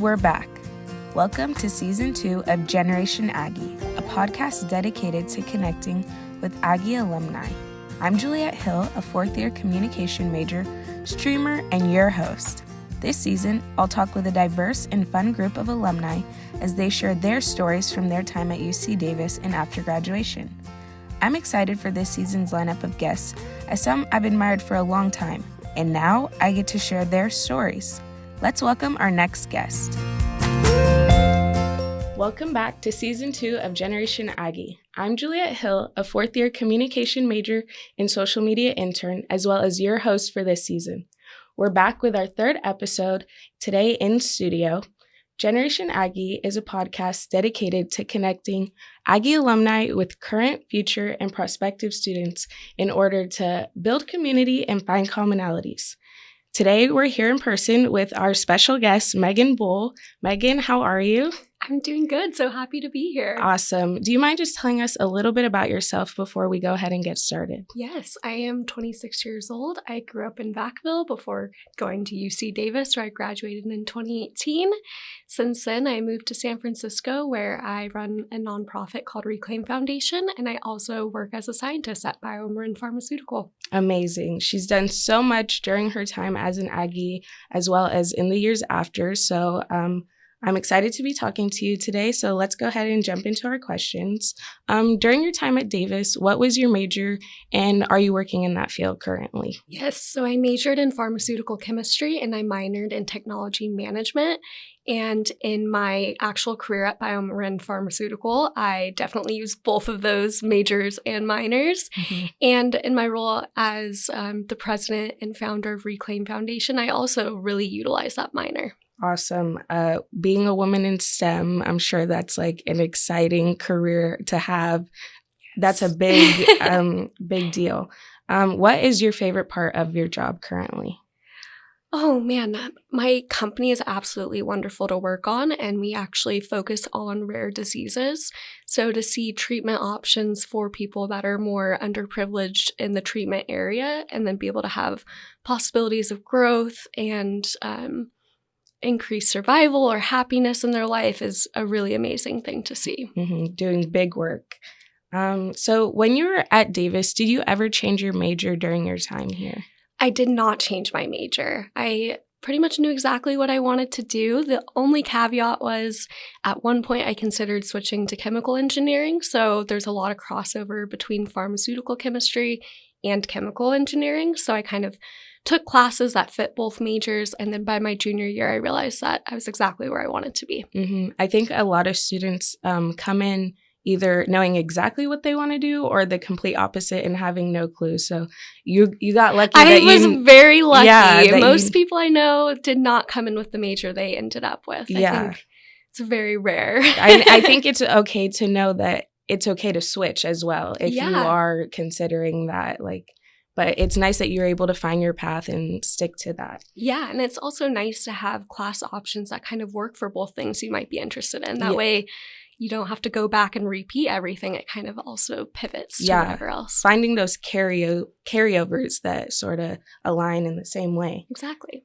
we're back. Welcome to Season 2 of Generation Aggie, a podcast dedicated to connecting with Aggie alumni. I'm Juliet Hill, a fourth-year communication major, streamer, and your host. This season, I'll talk with a diverse and fun group of alumni as they share their stories from their time at UC Davis and after graduation. I'm excited for this season's lineup of guests, as some I've admired for a long time, and now I get to share their stories. Let's welcome our next guest. Welcome back to Season 2 of Generation Aggie. I'm Juliet Hill, a fourth-year communication major and social media intern, as well as your host for this season. We're back with our third episode today in studio. Generation Aggie is a podcast dedicated to connecting Aggie alumni with current, future, and prospective students in order to build community and find commonalities. Today, we're here in person with our special guest, Megan Bull. Megan, how are you? I'm doing good. So happy to be here. Awesome. Do you mind just telling us a little bit about yourself before we go ahead and get started? Yes, I am 26 years old. I grew up in Vacaville before going to UC Davis, where I graduated in 2018. Since then, I moved to San Francisco, where I run a nonprofit called Reclaim Foundation, and I also work as a scientist at BioMarin Pharmaceutical. Amazing. She's done so much during her time as an Aggie, as well as in the years after. So I'm excited to be talking to you today. So let's go ahead and jump into our questions. During your time at Davis, what was your major, and are you working in that field currently? Yes, so I majored in pharmaceutical chemistry and I minored in technology management. And in my actual career at BioMarin Pharmaceutical, I definitely used both of those majors and minors. Mm-hmm. And in my role as the president and founder of Reclaim Foundation, I also really utilized that minor. Awesome. Being a woman in STEM, I'm sure that's like an exciting career to have. That's a big, big deal. What is your favorite part of your job currently? Oh man, my company is absolutely wonderful to work on, and we actually focus on rare diseases. So to see treatment options for people that are more underprivileged in the treatment area, and then be able to have possibilities of growth and increased survival or happiness in their life is a really amazing thing to see. Mm-hmm. Doing big work. So when you were at Davis, did you ever change your major during your time here? I did not change my major. I pretty much knew exactly what I wanted to do. The only caveat was at one point I considered switching to chemical engineering. So there's a lot of crossover between pharmaceutical chemistry and chemical engineering. So I kind of took classes that fit both majors. And then by my junior year, I realized that I was exactly where I wanted to be. Mm-hmm. I think a lot of students come in either knowing exactly what they want to do or the complete opposite and having no clue. So you got lucky. I was very lucky. Yeah, most people I know did not come in with the major they ended up with. I think it's very rare. I think it's okay to know that it's okay to switch as well if you are considering that, but it's nice that you're able to find your path and stick to that. Yeah, and it's also nice to have class options that kind of work for both things you might be interested in. That way you don't have to go back and repeat everything. It kind of also pivots to whatever else. Finding those carryovers that sort of align in the same way. Exactly.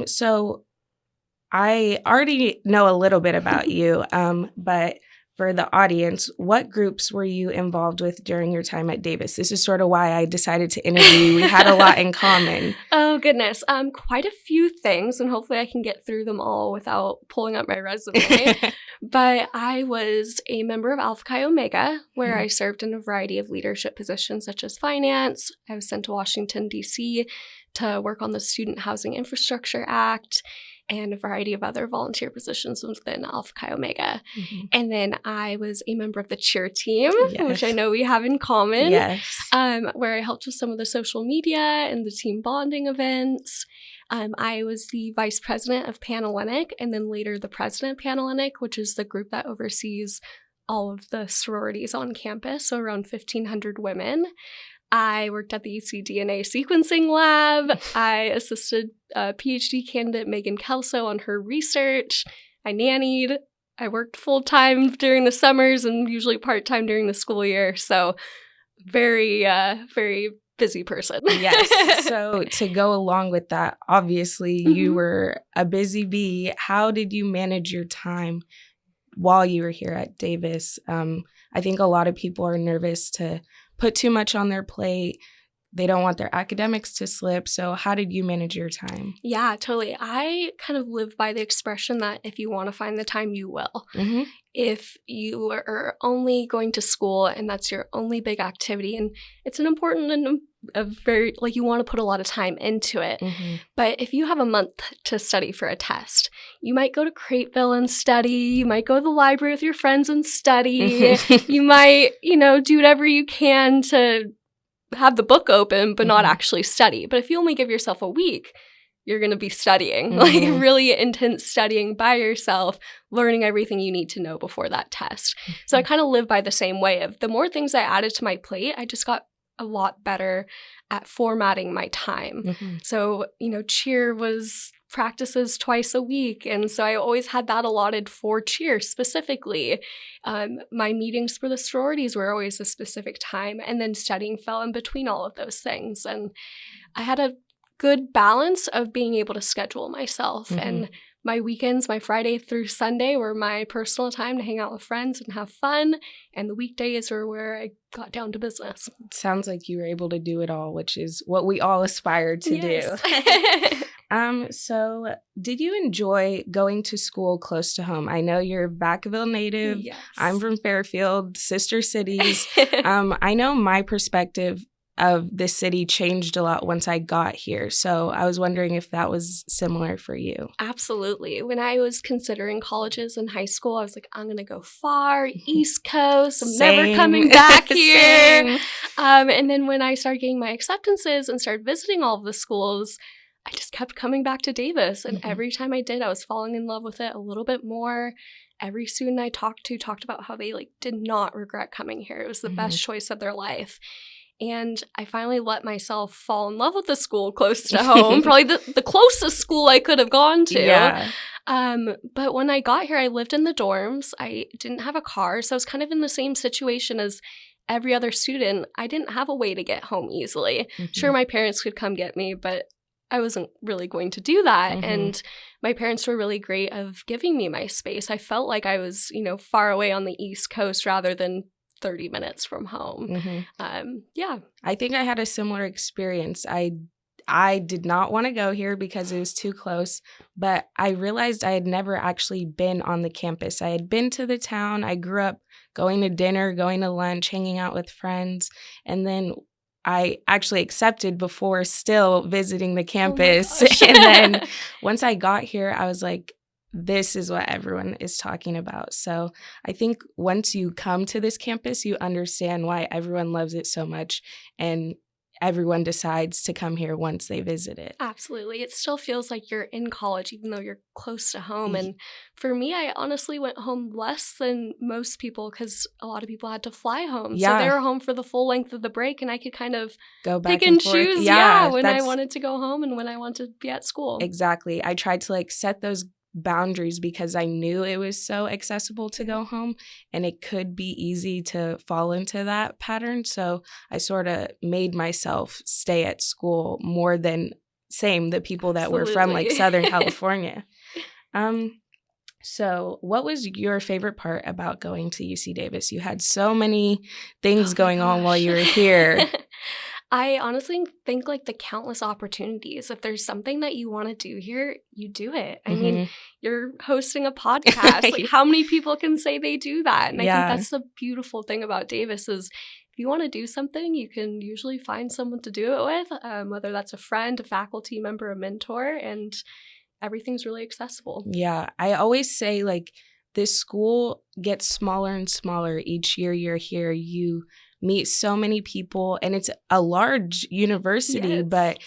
So I already know a little bit about you, but for the audience, what groups were you involved with during your time at Davis? This is sort of why I decided to interview you. We had a lot in common. Oh, goodness. Quite a few things, and hopefully I can get through them all without pulling up my resume. But I was a member of Alpha Chi Omega, where I served in a variety of leadership positions such as finance. I was sent to Washington, D.C. to work on the Student Housing Infrastructure Act and a variety of other volunteer positions within Alpha Chi Omega. Mm-hmm. And then I was a member of the cheer team, which I know we have in common, where I helped with some of the social media and the team bonding events. I was the vice president of Panhellenic, and then later the president of Panhellenic, which is the group that oversees all of the sororities on campus, so around 1,500 women. I worked at the UCDNA Sequencing Lab. I assisted PhD candidate Megan Kelso on her research. I nannied. I worked full-time during the summers and usually part-time during the school year. So very busy person. Yes. So to go along with that, obviously you were a busy bee. How did you manage your time while you were here at Davis? I think a lot of people are nervous to put too much on their plate. They don't want their academics to slip. So how did you manage your time? Yeah, totally. I kind of live by the expression that if you want to find the time, you will. Mm-hmm. If you are only going to school and that's your only big activity, and it's an important and a very, like, you want to put a lot of time into it. Mm-hmm. But if you have a month to study for a test, you might go to Crateville and study. You might go to the library with your friends and study. You might, do whatever you can to have the book open, but not actually study. But if you only give yourself a week, you're going to be studying, like really intense studying by yourself, learning everything you need to know before that test. So I kind of live by the same way of the more things I added to my plate, I just got a lot better at formatting my time. So, cheer was practices twice a week. And so I always had that allotted for cheer specifically. My meetings for the sororities were always a specific time. And then studying fell in between all of those things. And I had a good balance of being able to schedule myself. And my weekends, my Friday through Sunday, were my personal time to hang out with friends and have fun. And the weekdays were where I got down to business. Sounds like you were able to do it all, which is what we all aspire to do. So did you enjoy going to school close to home? I know you're Vacaville native. Yes. I'm from Fairfield, sister cities. I know my perspective of the city changed a lot once I got here. So I was wondering if that was similar for you. Absolutely. When I was considering colleges in high school, I was like, I'm going to go far, East Coast. I'm never coming back here. And then when I started getting my acceptances and started visiting all of the schools, I just kept coming back to Davis. And every time I did, I was falling in love with it a little bit more. Every student I talked to talked about how they did not regret coming here. It was the best choice of their life. And I finally let myself fall in love with the school close to home, probably the closest school I could have gone to. Yeah. But when I got here, I lived in the dorms. I didn't have a car, so I was kind of in the same situation as every other student. I didn't have a way to get home easily. Sure, my parents could come get me, but I wasn't really going to do that. And my parents were really great of giving me my space. I felt like I was, far away on the East Coast rather than 30 minutes from home. Yeah. I think I had a similar experience. I did not want to go here because it was too close, but I realized I had never actually been on the campus. I had been to the town. I grew up going to dinner, going to lunch, hanging out with friends, and then I actually accepted before still visiting the campus. And then once I got here, I was like, this is what everyone is talking about. So I think once you come to this campus, you understand why everyone loves it so much, and everyone decides to come here once they visit it. Absolutely. It still feels like you're in college, even though you're close to home. And for me, I honestly went home less than most people because a lot of people had to fly home. Yeah. So they were home for the full length of the break, and I could kind of go back pick and forth. choose when I wanted to go home and when I wanted to be at school. Exactly. I tried to set those boundaries because I knew it was so accessible to go home, and it could be easy to fall into that pattern. So I sort of made myself stay at school more than the people that were from Southern California. So what was your favorite part about going to UC Davis? You had so many things going on while you were here. I honestly think the countless opportunities. If there's something that you want to do here, you do it. I mean, you're hosting a podcast. How many people can say they do that? And I think that's the beautiful thing about Davis is if you want to do something, you can usually find someone to do it with, whether that's a friend, a faculty member, a mentor, and everything's really accessible. Yeah. I always say this school gets smaller and smaller each year you're here. You meet so many people, and it's a large university, but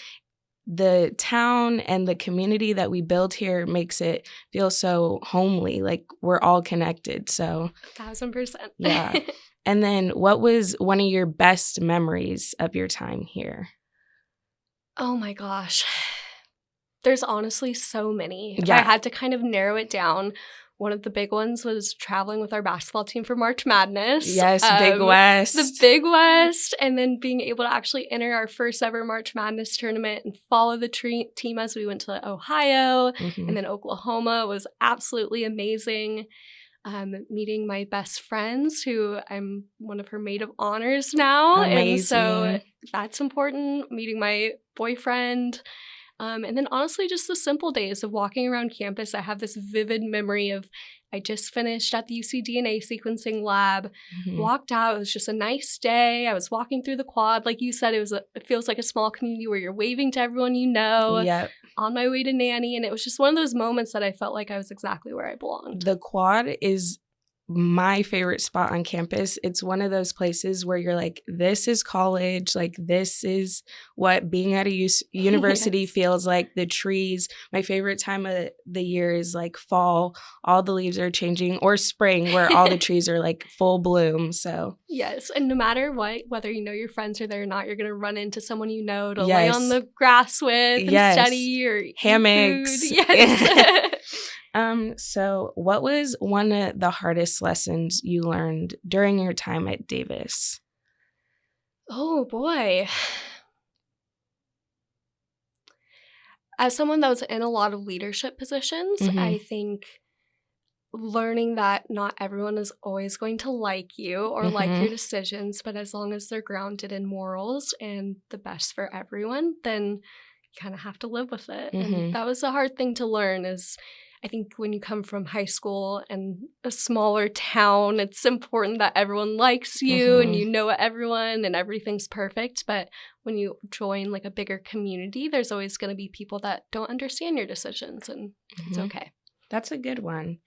the town and the community that we build here makes it feel so homely, we're all connected. So 1000%. Yeah. And then what was one of your best memories of your time here? Oh my gosh. There's honestly so many. If Yeah. I had to kind of narrow it down, One of the big ones was traveling with our basketball team for March Madness. Yes, Big West. The Big West. And then being able to actually enter our first ever March Madness tournament and follow the team as we went to Ohio and then Oklahoma was absolutely amazing. Meeting my best friends, who I'm one of her maid of honors now. Amazing. And so that's important. Meeting my boyfriend. And then honestly, just the simple days of walking around campus. I have this vivid memory of I just finished at the UCDNA Sequencing Lab, walked out. It was just a nice day. I was walking through the quad. Like you said, it feels like a small community where you're waving to everyone you know. Yep. On my way to Nanny. And it was just one of those moments that I felt like I was exactly where I belonged. The quad is my favorite spot on campus. It's one of those places where you're like, this is college. Like, this is what being at a university Yes. feels like. The trees. My favorite time of the year is like fall. All the leaves are changing, or spring, where all the trees are like full bloom. So yes. And no matter what, whether you know your friends are there or not, you're going to run into someone you know to Yes. lay on the grass with and Yes. study or Hammocks. eat food. Yes. So what was one of the hardest lessons you learned during your time at Davis? Oh, boy. As someone that was in a lot of leadership positions, I think learning that not everyone is always going to like you or like your decisions, but as long as they're grounded in morals and the best for everyone, then you kind of have to live with it. And that was a hard thing to learn. Is I think when you come from high school and a smaller town, it's important that everyone likes you and you know everyone and everything's perfect. But when you join like a bigger community, there's always going to be people that don't understand your decisions, and it's okay. That's a good one.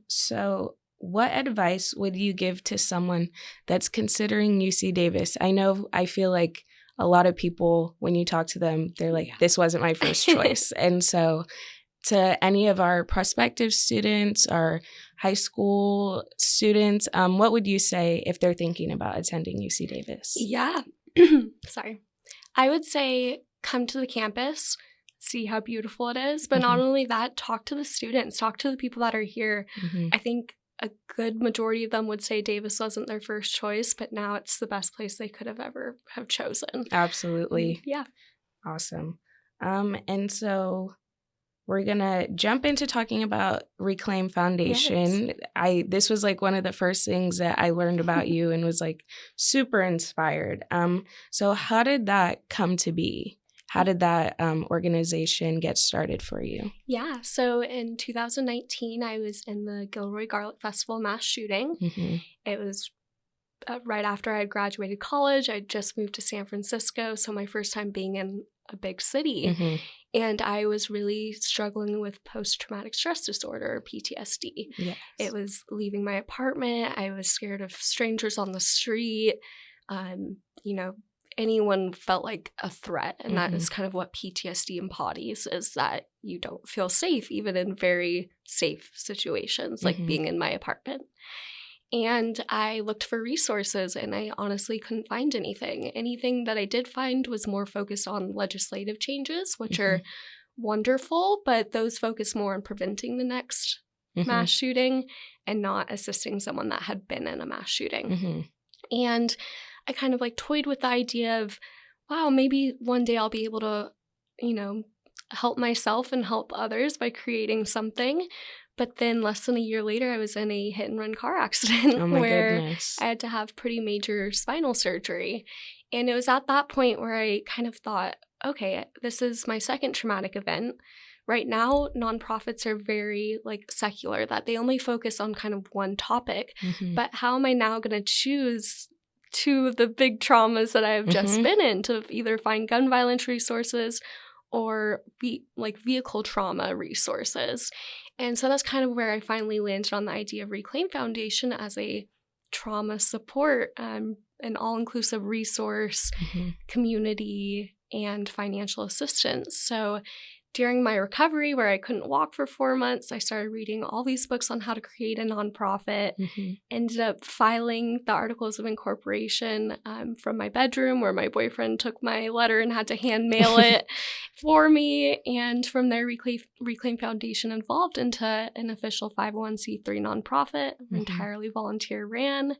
So what advice would you give to someone that's considering UC Davis? I feel like a lot of people, when you talk to them, they're like, this wasn't my first choice. And so to any of our prospective students, our high school students, what would you say if they're thinking about attending UC Davis? Yeah. Sorry. I would say come to the campus, see how beautiful it is. But not only that, talk to the students, talk to the people that are here. I think a good majority of them would say Davis wasn't their first choice, but now it's the best place they could have ever have chosen. Absolutely. Yeah. Awesome. And so we're going to jump into talking about Reclaim Foundation. Yes. This was like one of the first things that I learned about you and was like super inspired. So how did that come to be? How did that organization get started for you? Yeah. So in 2019, I was in the Gilroy Garlic Festival mass shooting. It was right after I had graduated college. I just moved to San Francisco. So my first time being in a big city. And I was really struggling with post-traumatic stress disorder, or PTSD. Yes. It was leaving my apartment. I was scared of strangers on the street. Anyone felt like a threat. And that is kind of what PTSD embodies, is that you don't feel safe, even in very safe situations, like being in my apartment. And I looked for resources, and I honestly couldn't find anything. Anything that I did find was more focused on legislative changes, which are wonderful, but those focus more on preventing the next mass shooting and not assisting someone that had been in a mass shooting. And I kind of like toyed with the idea of, wow, maybe one day I'll be able to, help myself and help others by creating something. But then less than a year later, I was in a hit-and-run car accident where goodness. I had to have pretty major spinal surgery. And it was at that point where I kind of thought, okay, this is my second traumatic event. Right now, nonprofits are very secular, that they only focus on kind of one topic. But how am I now going to choose two of the big traumas that I've just been in to either find gun violence resources or vehicle trauma resources? And so that's kind of where I finally landed on the idea of Reclaim Foundation as a trauma support, an all-inclusive resource, community, and financial assistance. So during my recovery, where I couldn't walk for 4 months, I started reading all these books on how to create a nonprofit, ended up filing the articles of incorporation from my bedroom, where my boyfriend took my letter and had to hand mail it. for me. And from there, Reclaim Foundation evolved into an official 501c3 nonprofit, entirely volunteer ran,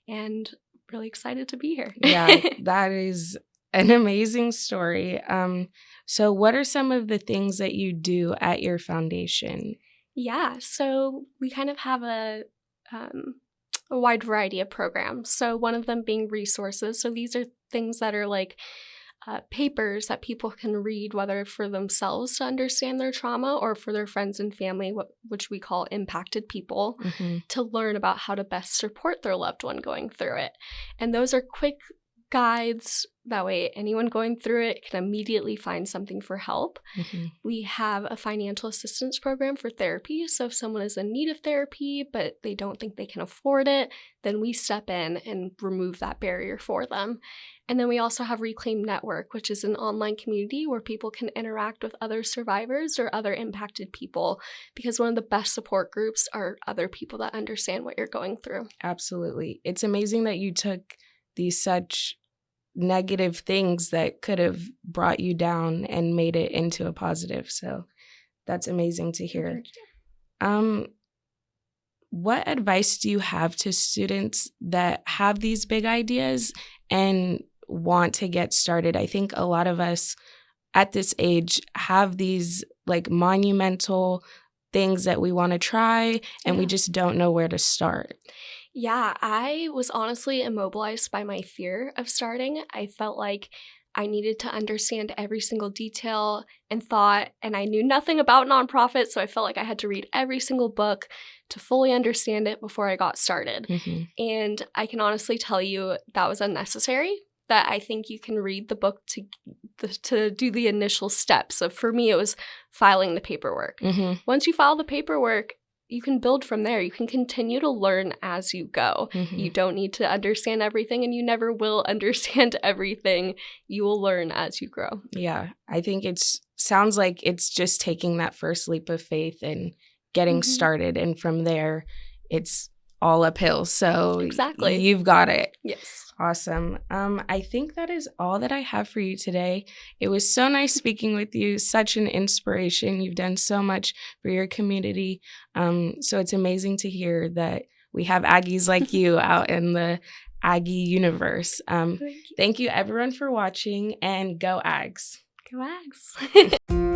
and really excited to be here. Yeah, that is an amazing story. So what are some of the things that you do at your foundation? Yeah, so we kind of have a wide variety of programs. So one of them being resources. So these are things that are like papers that people can read, whether for themselves to understand their trauma or for their friends and family, which we call impacted people, to learn about how to best support their loved one going through it. And those are quick guides. That way, anyone going through it can immediately find something for help. We have a financial assistance program for therapy. So if someone is in need of therapy, but they don't think they can afford it, then we step in and remove that barrier for them. And then we also have Reclaim Network, which is an online community where people can interact with other survivors or other impacted people, because one of the best support groups are other people that understand what you're going through. Absolutely. It's amazing that you took these such negative things that could have brought you down and made it into a positive. So that's amazing to hear. What advice do you have to students that have these big ideas and want to get started? I think a lot of us at this age have these like monumental things that we want to try, and we just don't know where to start. Yeah, I was honestly immobilized by my fear of starting. I felt like I needed to understand every single detail and thought, and I knew nothing about nonprofits, so I felt like I had to read every single book to fully understand it before I got started. And I can honestly tell you that was unnecessary. That I think you can read the book to do the initial steps. So for me, it was filing the paperwork. Once you file the paperwork, you can build from there. You can continue to learn as you go. You don't need to understand everything, and you never will understand everything. You will learn as you grow. Yeah, I think sounds like it's just taking that first leap of faith and getting started. And from there, it's all uphill. So exactly, you've got it. Yes. Awesome. I think that is all that I have for you today. It was so nice speaking with you. Such an inspiration. You've done so much for your community. So it's amazing to hear that we have Aggies like you out in the Aggie universe. Thank you everyone for watching, and go Ags. Go Ags.